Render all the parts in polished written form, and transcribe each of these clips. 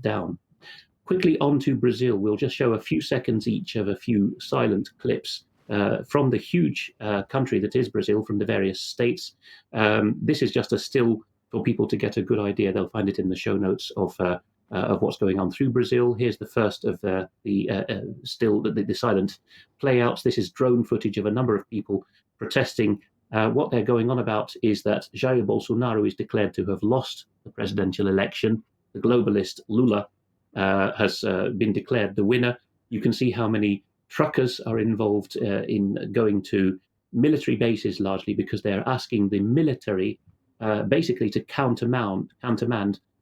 down. Quickly on to Brazil. We'll just show a few seconds each of a few silent clips from the huge country that is Brazil, from the various states. This is just a still for people to get a good idea. They'll find it in the show notes of what's going on through Brazil. Here's the first of the silent playouts. This is drone footage of a number of people protesting. What they're going on about is that Jair Bolsonaro is declared to have lost the presidential election. The globalist Lula has been declared the winner. You can see how many truckers are involved in going to military bases, largely because they're asking the military basically to countermand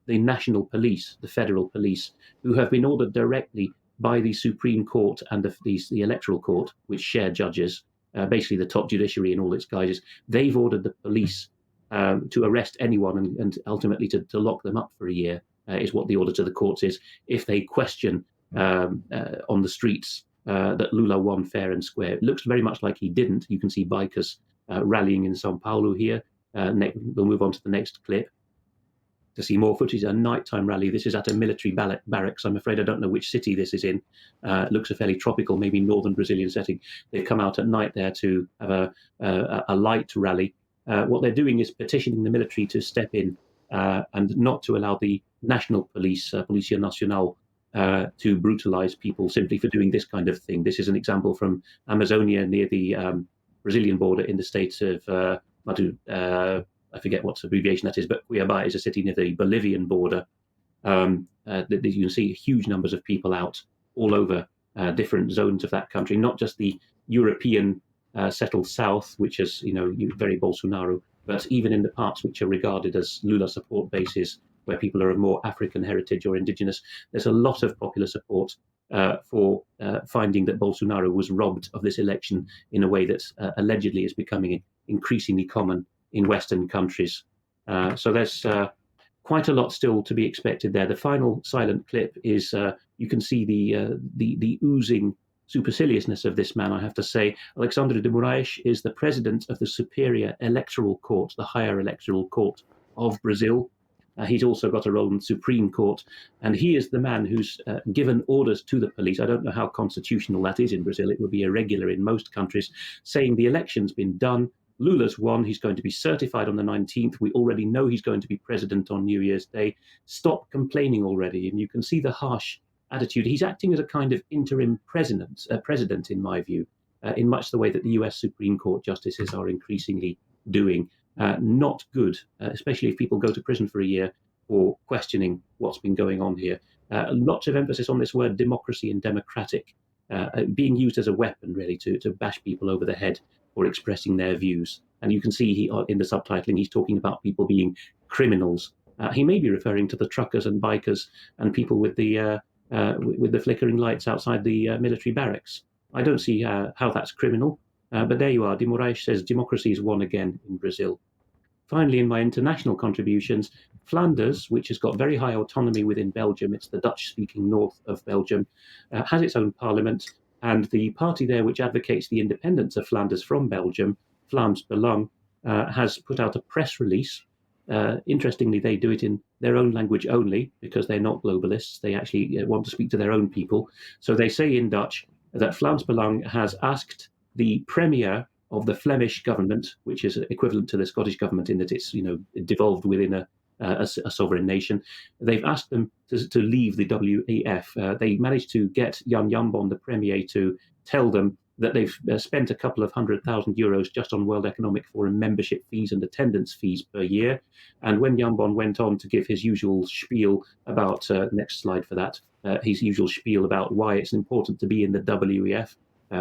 the national police, the federal police, who have been ordered directly by the Supreme Court and the Electoral Court, which share judges, basically the top judiciary in all its guises. They've ordered the police to arrest anyone and ultimately to lock them up for a year. Is what the order to the courts is, if they question on the streets that Lula won fair and square. It looks very much like he didn't. You can see bikers rallying in Sao Paulo here. We'll move on to the next clip to see more footage. A nighttime rally. This is at a military barracks. I'm afraid I don't know which city this is in. It looks a fairly tropical, maybe northern Brazilian setting. They've come out at night there to have a light rally. What they're doing is petitioning the military to step in and not to allow the national police, Policia Nacional, to brutalize people simply for doing this kind of thing. This is an example from Amazonia near the Brazilian border in the state of I forget what abbreviation that is, but Cuiabá is a city near the Bolivian border. You can see huge numbers of people out all over different zones of that country, not just the European settled south, which is very Bolsonaro, but even in the parts which are regarded as Lula support bases, where people are of more African heritage or indigenous. There's a lot of popular support for finding that Bolsonaro was robbed of this election in a way that allegedly is becoming increasingly common in Western countries. So there's quite a lot still to be expected there. The final silent clip is you can see the oozing superciliousness of this man, I have to say. Alexandre de Moraes is the president of the Superior Electoral Court, the higher electoral court of Brazil. He's also got a role in the Supreme Court, and he is the man who's given orders to the police. I don't know how constitutional that is in Brazil. It would be irregular in most countries, saying the election's been done. Lula's won. He's going to be certified on the 19th. We already know he's going to be president on New Year's Day. Stop complaining already. And you can see the harsh attitude. He's acting as a kind of interim president, in my view, in much the way that the US Supreme Court justices are increasingly doing. Not good, especially if people go to prison for a year for questioning what's been going on here. Lots of emphasis on this word democracy and democratic, being used as a weapon, really, to bash people over the head for expressing their views. And you can see in the subtitling, he's talking about people being criminals. He may be referring to the truckers and bikers and people with the flickering lights outside the military barracks. I don't see how that's criminal. But there you are. De Moraes says democracy is won again in Brazil. Finally, in my international contributions, Flanders, which has got very high autonomy within Belgium, it's the Dutch-speaking north of Belgium, has its own parliament, and the party there which advocates the independence of Flanders from Belgium, Vlaams Belang, has put out a press release. Interestingly, they do it in their own language only because they're not globalists. They actually want to speak to their own people. So they say in Dutch that Vlaams Belang has asked the premier of the Flemish government, which is equivalent to the Scottish government in that it's devolved within a sovereign nation. They've asked them to leave the WEF. They managed to get Jan Jambon, the premier, to tell them that they've spent a couple of €100,000 just on World Economic Forum membership fees and attendance fees per year. And when Jambon went on to give his usual spiel about, next slide for that, his usual spiel about why it's important to be in the WEF,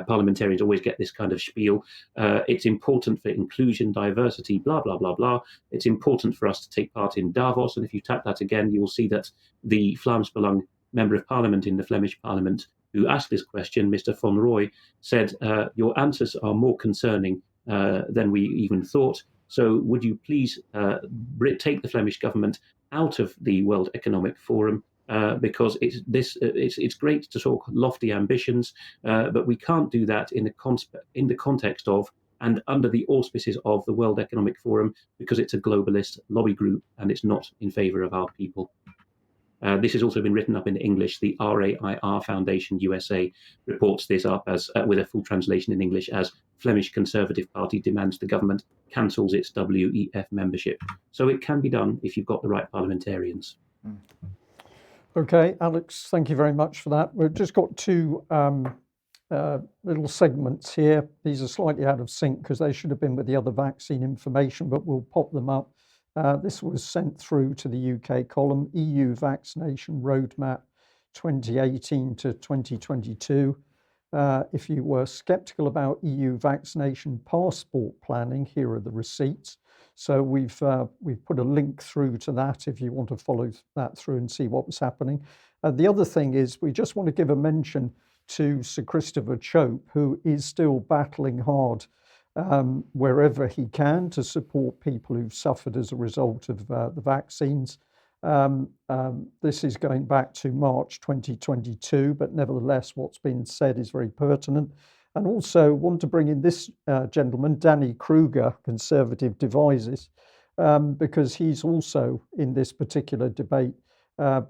parliamentarians always get this kind of spiel. It's important for inclusion, diversity, blah, blah, blah, blah. It's important for us to take part in Davos. And if you tap that again, you will see that the Vlaams Belang member of parliament in the Flemish parliament who asked this question, Mr. Von Roy, said, your answers are more concerning than we even thought. So would you please take the Flemish government out of the World Economic Forum? Because it's great to talk lofty ambitions, but we can't do that in the context of and under the auspices of the World Economic Forum, because it's a globalist lobby group and it's not in favor of our people. This has also been written up in English. The RAIR Foundation USA reports this up as with a full translation in English as Flemish Conservative Party demands the government cancels its WEF membership. So it can be done if you've got the right parliamentarians. Okay, Alex, thank you very much for that. We've just got two little segments here. These are slightly out of sync because they should have been with the other vaccine information, but we'll pop them up. This was sent through to the UK column, EU Vaccination Roadmap 2018 to 2022. If you were sceptical about EU vaccination passport planning, here are the receipts. So we've put a link through to that if you want to follow that through and see what was happening. The other thing is we just want to give a mention to Sir Christopher Chope, who is still battling hard wherever he can to support people who've suffered as a result of the vaccines. This is going back to March 2022, but nevertheless, what's been said is very pertinent. And also want to bring in this gentleman, Danny Kruger, Conservative Devices, because he's also in this particular debate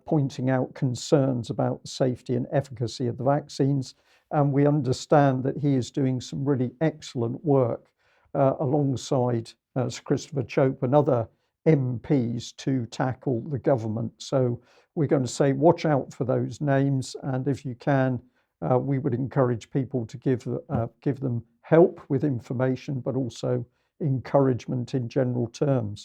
pointing out concerns about the safety and efficacy of the vaccines. And we understand that he is doing some really excellent work alongside Sir Christopher Chope and other MPs to tackle the government. So we're going to say watch out for those names, and if you can, we would encourage people to give them help with information, but also encouragement in general terms.